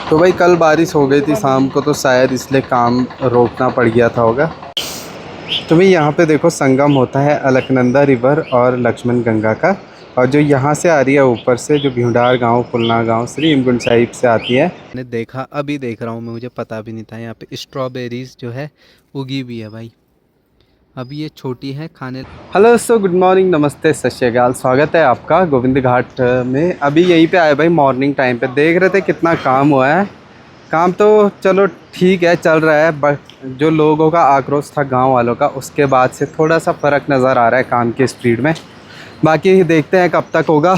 तो भाई कल बारिश हो गई थी शाम को, तो शायद इसलिए काम रोकना पड़ गया था होगा। तो भाई यहाँ पे देखो संगम होता है अलकनंदा रिवर और लक्ष्मण गंगा का। और जो यहाँ से आ रही है ऊपर से, जो भ्यूडार गांव, पुलना गांव, श्री हेमकुंड साहिब से आती है। मैंने देखा, अभी देख रहा हूँ मैं, मुझे पता भी नहीं था यहाँ पे स्ट्रॉबेरीज जो है उगी भी है भाई। अभी ये छोटी है खाने। हेलो सो गुड मॉर्निंग, नमस्ते, सत श्री अकाल। स्वागत है आपका गोविंद घाट में। अभी यहीं पे आए भाई मॉर्निंग टाइम पे। देख रहे थे कितना काम हुआ है। काम तो चलो ठीक है, चल रहा है, बट जो लोगों का आक्रोश था गांव वालों का, उसके बाद से थोड़ा सा फ़र्क नज़र आ रहा है काम की स्पीड में। बाकी देखते हैं कब तक होगा।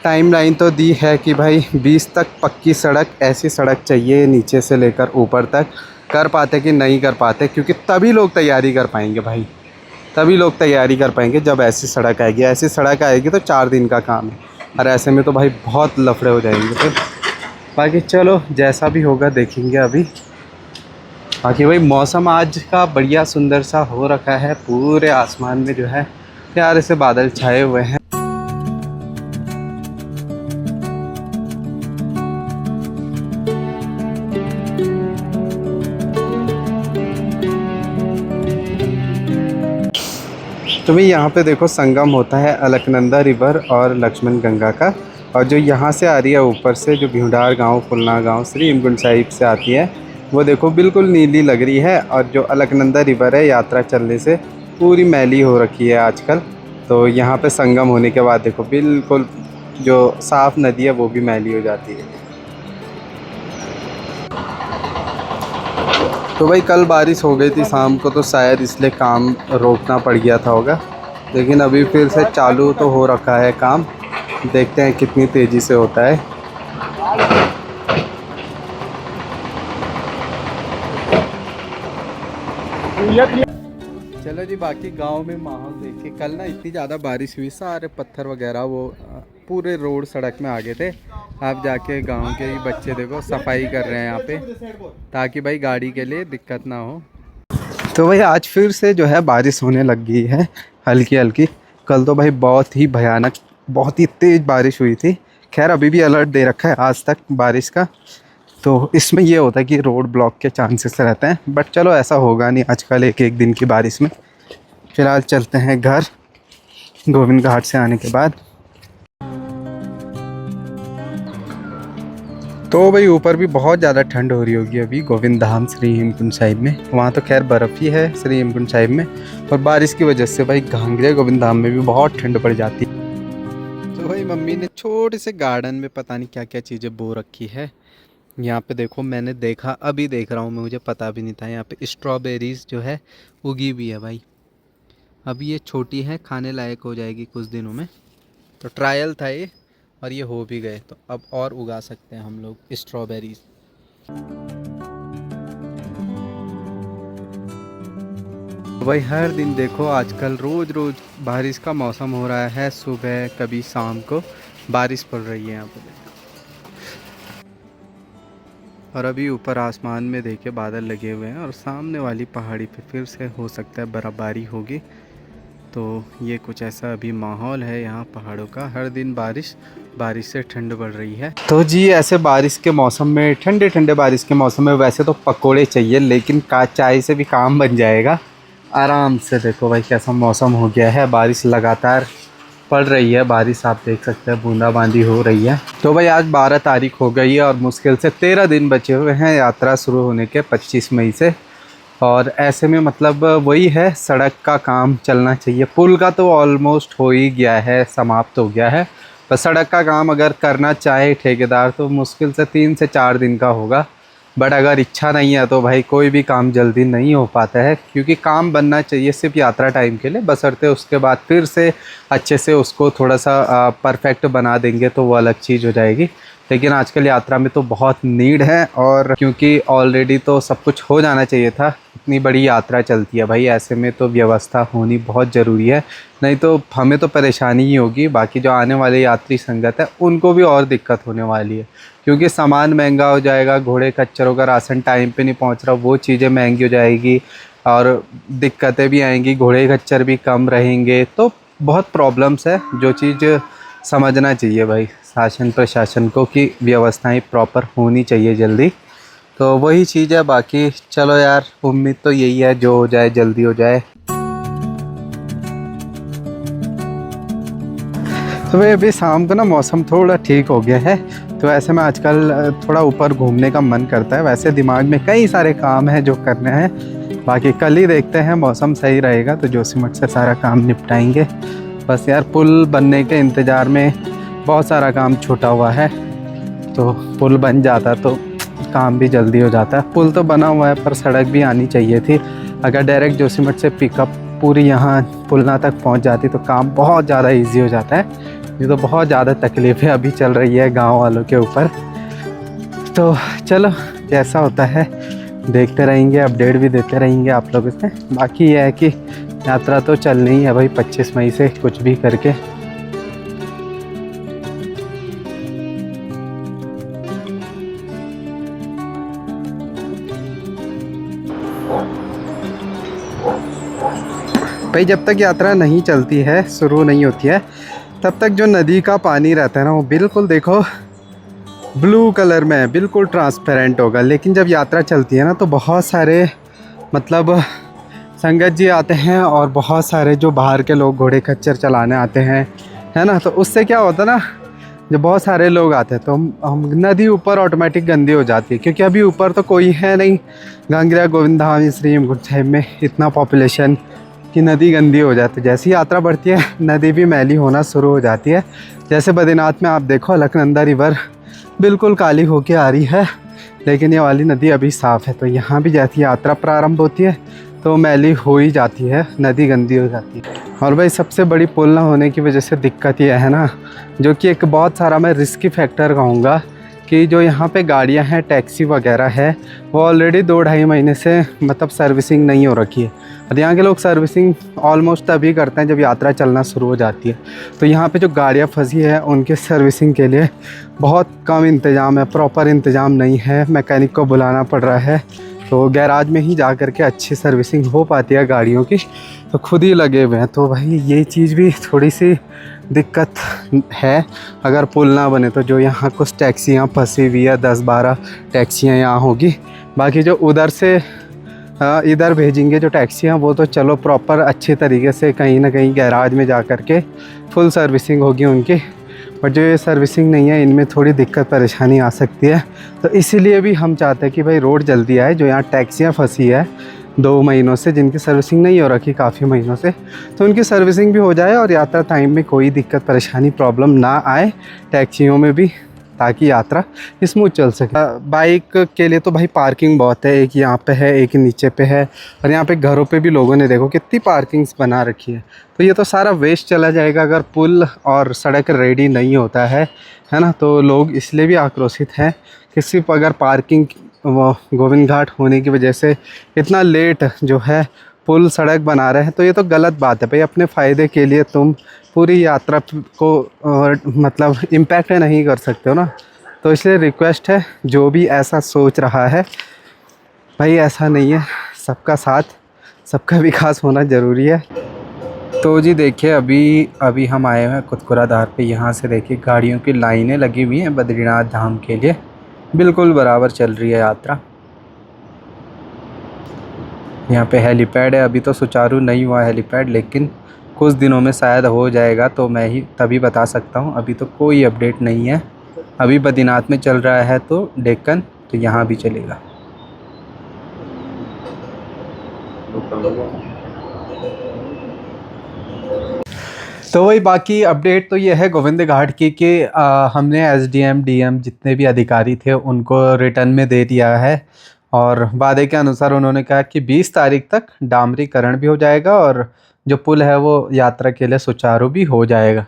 टाइम लाइन तो दी है कि भाई 20 तक पक्की सड़क, ऐसी सड़क चाहिए नीचे से लेकर ऊपर तक। कर पाते कि नहीं कर पाते, क्योंकि तभी लोग तैयारी कर पाएंगे भाई। तभी लोग तैयारी कर पाएंगे जब ऐसी सड़क आएगी। ऐसी सड़क आएगी तो 4 दिन का काम है, और ऐसे में तो भाई बहुत लफड़े हो जाएंगे। तो बाकी चलो जैसा भी होगा देखेंगे अभी। बाकी भाई मौसम आज का बढ़िया सुंदर सा हो रखा है। पूरे आसमान में जो है प्यारे से बादल छाए हुए हैं। तो भाई यहाँ पे देखो संगम होता है अलकनंदा रिवर और लक्ष्मण गंगा का। और जो यहाँ से आ रही है ऊपर से, जो भ्यूडार गांव, पुलना गांव, श्री हेमकुंड साहिब से आती है, वो देखो बिल्कुल नीली लग रही है। और जो अलकनंदा रिवर है, यात्रा चलने से पूरी मैली हो रखी है आजकल। तो यहाँ पे संगम होने के बाद देखो बिल्कुल जो साफ़ नदी है वो भी मैली हो जाती है। तो भाई कल बारिश हो गई थी शाम को, तो शायद इसलिए काम रोकना पड़ गया था होगा। लेकिन अभी फिर से चालू तो हो रखा है काम। देखते हैं कितनी तेज़ी से होता है। चलो जी, बाकी गांव में माहौल देखिए। कल ना इतनी ज़्यादा बारिश हुई, सारे पत्थर वगैरह वो पूरे रोड सड़क में आ गए थे। आप जाके गांव के ही बच्चे देखो सफाई कर रहे हैं यहाँ पे, ताकि भाई गाड़ी के लिए दिक्कत ना हो। तो भाई आज फिर से जो है बारिश होने लग गई है, हल्की हल्की। कल तो भाई बहुत ही भयानक, बहुत ही तेज़ बारिश हुई थी। खैर अभी भी अलर्ट दे रखा है आज तक बारिश का। तो इसमें ये होता है कि रोड ब्लॉक के चांसेस रहते हैं, बट चलो ऐसा होगा नहीं आजकल एक एक दिन की बारिश में। फ़िलहाल चलते हैं घर गोविंद घाट से आने के बाद। तो भाई ऊपर भी बहुत ज़्यादा ठंड हो रही होगी अभी गोविंद धाम श्री हेमकुंड साहिब में। वहाँ तो खैर बर्फ़ ही है श्री हेमकुंड साहिब में, और बारिश की वजह से भाई घांगरे गोविंद धाम में भी बहुत ठंड पड़ जाती है। तो भाई मम्मी ने छोटे से गार्डन में पता नहीं क्या क्या चीज़ें बो रखी है। यहाँ पे देखो, मैंने देखा, अभी देख रहा हूँ मैं, मुझे पता भी नहीं था यहाँ पे स्ट्रॉबेरीज जो है उगी भी है भाई। अभी ये छोटी है, खाने लायक हो जाएगी कुछ दिनों में। तो ट्रायल था ये, और ये हो भी गए, तो अब और उगा सकते हैं हम लोग स्ट्रॉबेरीज। भाई हर दिन देखो आजकल रोज़ रोज़ बारिश का मौसम हो रहा है। सुबह कभी शाम को बारिश पड़ रही है यहाँ पे। और अभी ऊपर आसमान में देखिए बादल लगे हुए हैं, और सामने वाली पहाड़ी पे फिर से हो सकता है बर्फ़बारी होगी। तो ये कुछ ऐसा अभी माहौल है यहाँ पहाड़ों का। हर दिन बारिश, बारिश से ठंड बढ़ रही है। तो जी ऐसे बारिश के मौसम में, ठंडे ठंडे बारिश के मौसम में वैसे तो पकोड़े चाहिए, लेकिन चाय से भी काम बन जाएगा आराम से। देखो भाई कैसा मौसम हो गया है, बारिश लगातार पड़ रही है। बारिश आप देख सकते हैं बूंदाबांदी हो रही है। तो भाई आज 12 तारीख हो गई है, और मुश्किल से 13 दिन बचे हुए हैं यात्रा शुरू होने के 25 मई से। और ऐसे में मतलब वही है, सड़क का काम चलना चाहिए। पुल का तो ऑलमोस्ट हो ही गया है, समाप्त हो गया है। पर सड़क का काम अगर करना चाहे ठेकेदार तो मुश्किल से 3 से 4 दिन का होगा। बट अगर इच्छा नहीं है तो भाई कोई भी काम जल्दी नहीं हो पाता है, क्योंकि काम बनना चाहिए सिर्फ यात्रा टाइम के लिए, बशर्ते उसके बाद फिर से अच्छे से उसको थोड़ा सा परफेक्ट बना देंगे तो वो अलग चीज़ हो जाएगी। लेकिन आजकल यात्रा में तो बहुत नीड है, और क्योंकि ऑलरेडी तो सब कुछ हो जाना चाहिए था। इतनी बड़ी यात्रा चलती है भाई, ऐसे में तो व्यवस्था होनी बहुत ज़रूरी है, नहीं तो हमें तो परेशानी ही होगी। बाकी जो आने वाले यात्री संगत है उनको भी और दिक्कत होने वाली है, क्योंकि सामान महंगा हो जाएगा। घोड़े खच्चरों का राशन टाइम पे नहीं पहुंच रहा, वो चीज़ें महंगी हो जाएगी, और दिक्कतें भी आएंगी। घोड़े खच्चर भी कम रहेंगे, तो बहुत प्रॉब्लम्स है। जो चीज़ समझना चाहिए भाई, शासन प्रशासन को कि व्यवस्थाएं प्रॉपर होनी चाहिए जल्दी। तो वही चीज़ है, बाकी चलो यार उम्मीद तो यही है जो हो जाए जल्दी हो जाए। तो भाई अभी शाम को ना मौसम थोड़ा ठीक हो गया है, तो ऐसे में आजकल थोड़ा ऊपर घूमने का मन करता है। वैसे दिमाग में कई सारे काम हैं जो करने हैं, बाकी कल ही देखते हैं, मौसम सही रहेगा तो जोशीमठ से सारा काम निपटाएंगे। बस यार पुल बनने के इंतज़ार में बहुत सारा काम छूटा हुआ है, तो पुल बन जाता तो काम भी जल्दी हो जाता है। पुल तो बना हुआ है पर सड़क भी आनी चाहिए थी। अगर डायरेक्ट जोशीमठ से पिकअप पूरी यहाँ पुलना तक पहुँच जाती तो काम बहुत ज़्यादा ईजी हो जाता है। ये तो बहुत ज़्यादा तकलीफ़ें अभी चल रही है गांव वालों के ऊपर। तो चलो जैसा होता है देखते रहेंगे, अपडेट भी देते रहेंगे आप लोगों से। बाकी ये है कि यात्रा तो चलनी ही है भाई 25 मई से कुछ भी करके। भाई जब तक यात्रा नहीं चलती है, शुरू नहीं होती है, तब तक जो नदी का पानी रहता है ना वो बिल्कुल देखो ब्लू कलर में है, बिल्कुल ट्रांसपेरेंट होगा। लेकिन जब यात्रा चलती है ना तो बहुत सारे मतलब संगत जी आते हैं और बहुत सारे जो बाहर के लोग घोड़े खच्चर चलाने आते हैं, है ना। तो उससे क्या होता है ना, जब बहुत सारे लोग आते हैं तो हम नदी ऊपर ऑटोमेटिक गंदी हो जाती है, क्योंकि अभी ऊपर तो कोई है नहीं। गांगेरा गोविंद धाम श्री हेमकुंड साहिब में इतना पॉपुलेशन कि नदी गंदी हो जाती है। जैसी यात्रा बढ़ती है नदी भी मैली होना शुरू हो जाती है। जैसे बद्रीनाथ में आप देखो अलकनंदा रिवर बिल्कुल काली होके आ रही है, लेकिन ये वाली नदी अभी साफ़ है। तो यहाँ भी जैसी यात्रा प्रारंभ होती है तो मैली हो ही जाती है, नदी गंदी हो जाती है। और भाई सबसे बड़ी पुल ना होने की वजह से दिक्कत ये है ना, जो कि एक बहुत सारा मैं रिस्की फैक्टर कहूँगा, कि जो यहाँ पे गाड़ियाँ हैं टैक्सी वगैरह है वो ऑलरेडी 2-2.5 महीने से मतलब सर्विसिंग नहीं हो रखी है। और यहाँ के लोग सर्विसिंग ऑलमोस्ट तभी करते हैं जब यात्रा चलना शुरू हो जाती है। तो यहाँ पे जो गाड़ियाँ फंसी है उनके सर्विसिंग के लिए बहुत कम इंतज़ाम है, प्रॉपर इंतज़ाम नहीं है, मैकेनिक को बुलाना पड़ रहा है। तो गैराज में ही जा कर के अच्छी सर्विसिंग हो पाती है गाड़ियों की, तो खुद ही लगे हुए हैं। तो भाई ये चीज़ भी थोड़ी सी दिक्कत है अगर पुल ना बने तो। जो यहाँ कुछ टैक्सियाँ फंसी हुई है, 10-12 टैक्सियाँ यहाँ होगी, बाकी जो उधर से इधर भेजेंगे जो टैक्सियाँ वो तो चलो प्रॉपर अच्छे तरीके से कहीं ना कहीं गैराज में जा कर के फुल सर्विसिंग होगी उनकी। बट जो ये सर्विसिंग नहीं है इनमें थोड़ी दिक्कत परेशानी आ सकती है। तो इसीलिए भी हम चाहते हैं कि भाई रोड जल्दी आए। जो यहाँ टैक्सियाँ फंसी है 2 महीनों से, जिनकी सर्विसिंग नहीं हो रखी काफ़ी महीनों से, तो उनकी सर्विसिंग भी हो जाए और यात्रा टाइम में कोई दिक्कत परेशानी प्रॉब्लम ना आए टैक्सियों में भी, ताकि यात्रा स्मूथ चल सके। बाइक के लिए तो भाई पार्किंग बहुत है, एक यहाँ पे है एक नीचे पे है, और यहाँ पे घरों पे भी लोगों ने देखो कितनी पार्किंग्स बना रखी है। तो ये तो सारा वेस्ट चला जाएगा अगर पुल और सड़क रेडी नहीं होता है ना। तो लोग इसलिए भी आक्रोशित हैं कि सिर्फ अगर पार्किंग वो गोविंद घाट होने की वजह से इतना लेट जो है पुल सड़क बना रहे हैं, तो ये तो गलत बात है भाई। अपने फ़ायदे के लिए तुम पूरी यात्रा को मतलब इम्पैक्ट नहीं कर सकते हो ना। तो इसलिए रिक्वेस्ट है, जो भी ऐसा सोच रहा है भाई ऐसा नहीं है, सबका साथ सबका विकास होना ज़रूरी है। तो जी देखिए अभी हम आए हैं कुतकुरा धार पे। यहाँ से देखिए गाड़ियों की लाइनें लगी हुई हैं बद्रीनाथ धाम के लिए, बिल्कुल बराबर चल रही है यात्रा। यहाँ पे हेलीपैड है, अभी तो सुचारू नहीं हुआ हेलीपैड, लेकिन कुछ दिनों में शायद हो जाएगा, तो मैं ही तभी बता सकता हूँ। अभी तो कोई अपडेट नहीं है। अभी बद्रीनाथ में चल रहा है तो डेक्कन, तो यहाँ भी चलेगा। तो वही बाकी अपडेट तो ये है गोविंद घाट की कि हमने एसडीएम डीएम जितने भी अधिकारी थे उनको रिटर्न में दे दिया है, और वादे के अनुसार उन्होंने कहा कि 20 तारीख तक डामरीकरण भी हो जाएगा और जो पुल है वो यात्रा के लिए सुचारू भी हो जाएगा,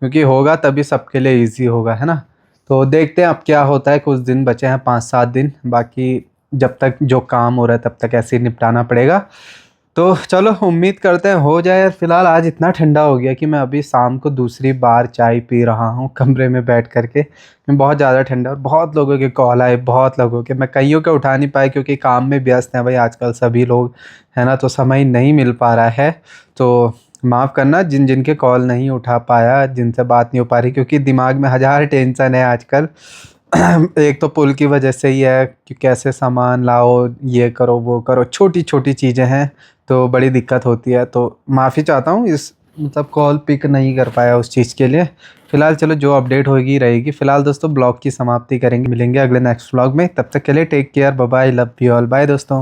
क्योंकि होगा तभी सबके लिए इजी होगा, है ना। तो देखते हैं अब क्या होता है। कुछ दिन बचे हैं, 5-7 दिन, बाकी जब तक जो काम हो रहा है तब तक ऐसे ही निपटाना पड़ेगा। तो चलो उम्मीद करते हैं हो जाए। फ़िलहाल आज इतना ठंडा हो गया कि मैं अभी शाम को दूसरी बार चाय पी रहा हूँ कमरे में बैठ कर के। बहुत ज़्यादा ठंडा, और बहुत लोगों के कॉल आए, बहुत लोगों के। मैं कईयों के उठा नहीं पाया क्योंकि काम में व्यस्त हैं भाई आजकल सभी लोग, है ना। तो समय नहीं मिल पा रहा है। तो माफ़ करना जिन जिन के कॉल नहीं उठा पाया, जिनसे बात नहीं हो पा रही, क्योंकि दिमाग में हज़ार टेंशन है आजकल। एक तो पुल की वजह से ही है कि कैसे सामान लाओ, ये करो वो करो, छोटी-छोटी चीज़ें हैं तो बड़ी दिक्कत होती है। तो माफ़ी चाहता हूँ इस मतलब कॉल पिक नहीं कर पाया उस चीज़ के लिए। फ़िलहाल चलो जो अपडेट होगी रहेगी। फ़िलहाल दोस्तों ब्लॉग की समाप्ति करेंगे, मिलेंगे अगले नेक्स्ट व्लॉग में। तब तक के लिए take care, bye bye, love you all, bye दोस्तों।